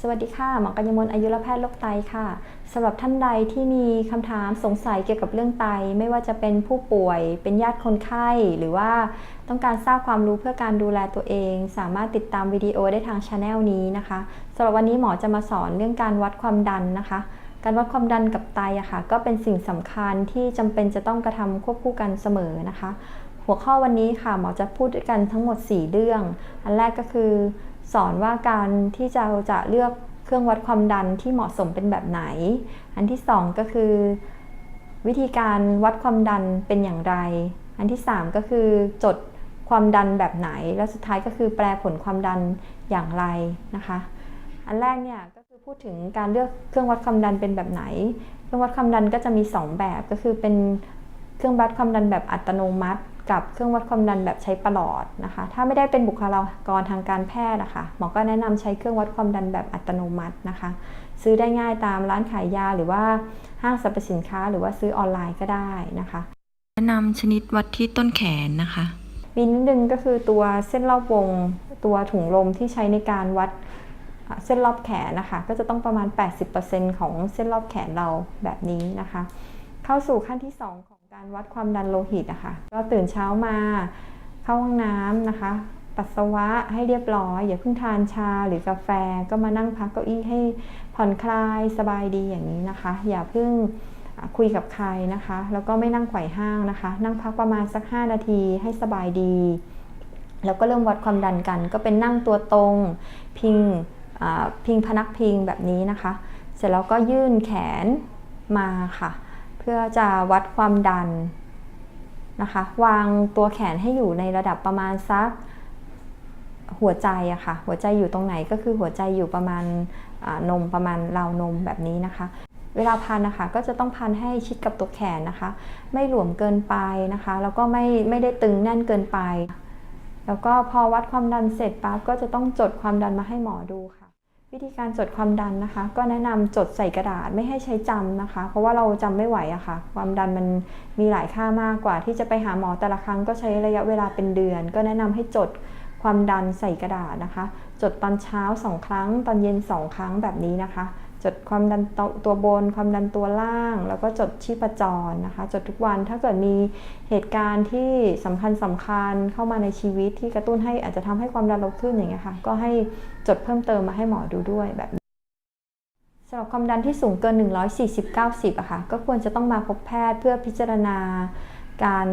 สวัสดีค่ะหมอกัญญมลอายุรแพทย์โรคไตค่ะสำหรับท่านใดที่มีคำถามสงสัยเกี่ยวกับเรื่องไตไม่ว่าจะเป็นผู้ป่วยเป็นญาติคนไข้หรือว่าต้องการทราบความรู้เพื่อการดูแลตัวเองสามารถติดตามวิดีโอได้ทางช anel นี้นะคะสำหรับวันนี้หมอจะมาสอนเรื่องการวัดความดันนะคะการวัดความดันกับไตอะค่ะก็เป็นสิ่งสำคัญที่จำเป็นจะต้องกระทำควบคู่กันเสมอนะคะหัวข้อวันนี้ค่ะหมอจะพูดด้วยกันทั้งหมด4เรื่องอันแรกก็คือสอนว่าการที่เราจะเลือกเครื่องวัดความดันที่เหมาะสมเป็นแบบไหนอันที่2ก็คือวิธีการวัดความดันเป็นอย่างไรอันที่3ก็คือจดความดันแบบไหนแล้วสุดท้ายก็คือแปลผลความดันอย่างไรนะคะอันแรกเนี่ยก็คือพูดถึงการเลือกเครื่องวัดความดันเป็นแบบไหนเครื่องวัดความดันก็จะมี2แบบก็คือเป็นเครื่องวัดความดันแบบอัตโนมัติกับเครื่องวัดความดันแบบใช้ประหลอดนะคะถ้าไม่ได้เป็นบุคลากรทางการแพทย์นะคะหมอก็แนะนำใช้เครื่องวัดความดันแบบอัตโนมัตินะคะซื้อได้ง่ายตามร้านขายยาหรือว่าห้างสรรพสินค้าหรือว่าซื้อออนไลน์ก็ได้นะคะแนะนำชนิดวัดที่ต้นแขนนะคะมีนิดนึงก็คือตัวเส้นรอบวงตัวถุงลมที่ใช้ในการวัดเส้นรอบแขนนะคะก็จะต้องประมาณ 80% ของเส้นรอบแขนเราแบบนี้นะคะเข้าสู่ขั้นที่2ของการวัดความดันโลหิตนะคะก็ตื่นเช้ามาเข้าห้องน้ำนะคะปัสสาวะให้เรียบร้อยอย่าเพิ่งทานชาหรือกาแฟก็มานั่งพักเก้าอี้ให้ผ่อนคลายสบายดีอย่างนี้นะคะอย่าเพิ่งคุยกับใครนะคะแล้วก็ไม่นั่งไขว่ห้างนะคะนั่งพักประมาณสัก5นาทีให้สบายดีแล้วก็เริ่มวัดความดันกันก็เป็นนั่งตัวตรงพิงพนักพิงแบบนี้นะคะเสร็จแล้วก็ยื่นแขนมาค่ะเพื่อจะวัดความดันนะคะวางตัวแขนให้อยู่ในระดับประมาณสักหัวใจอะค่ะหัวใจอยู่ตรงไหนก็คือหัวใจอยู่ประมาณนมประมาณราวนมแบบนี้นะคะเวลาพันนะคะก็จะต้องพันให้ชิดกับตัวแขนนะคะไม่หลวมเกินไปนะคะแล้วก็ไม่ได้ตึงแน่นเกินไปแล้วก็พอวัดความดันเสร็จปั๊บก็จะต้องจดความดันมาให้หมอดูค่ะวิธีการจดความดันนะคะก็แนะนำจดใส่กระดาษไม่ให้ใช้จำนะคะเพราะว่าเราจำไม่ไหวอะค่ะความดันมันมีหลายค่ามากกว่าที่จะไปหาหมอแต่ละครั้งก็ใช้ระยะเวลาเป็นเดือนก็แนะนำให้จดความดันใส่กระดาษนะคะจดตอนเช้า2ครั้งตอนเย็น2ครั้งแบบนี้นะคะจดความดันตัวบนความดันตัวล่างแล้วก็จดชีพจรนะคะจดทุกวันถ้าเกิดมีเหตุการณ์ที่สำคัญเข้ามาในชีวิตที่กระตุ้นให้อาจจะทำให้ความดันเราขึ้นอย่างเงี้ยค่ะก็ให้จดเพิ่มเติมมาให้หมอดูด้วยแบบนี้สำหรับความดันที่สูงเกิน140/90อะค่ะก็ควรจะต้องมาพบแพทย์เพื่อพิจารณาการ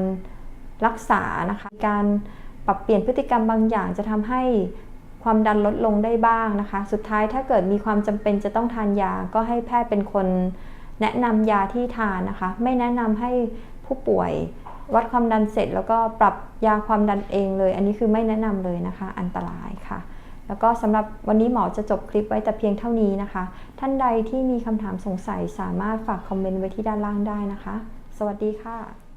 รักษานะคะการปรับเปลี่ยนพฤติกรรมบางอย่างจะทำให้ความดันลดลงได้บ้างนะคะสุดท้ายถ้าเกิดมีความจำเป็นจะต้องทานยาก็ให้แพทย์เป็นคนแนะนำยาที่ทานนะคะไม่แนะนำให้ผู้ป่วยวัดความดันเสร็จแล้วก็ปรับยาความดันเองเลยอันนี้คือไม่แนะนำเลยนะคะอันตรายค่ะแล้วก็สำหรับวันนี้หมอจะจบคลิปไว้แต่เพียงเท่านี้นะคะท่านใดที่มีคำถามสงสัยสามารถฝากคอมเมนต์ไว้ที่ด้านล่างได้นะคะสวัสดีค่ะ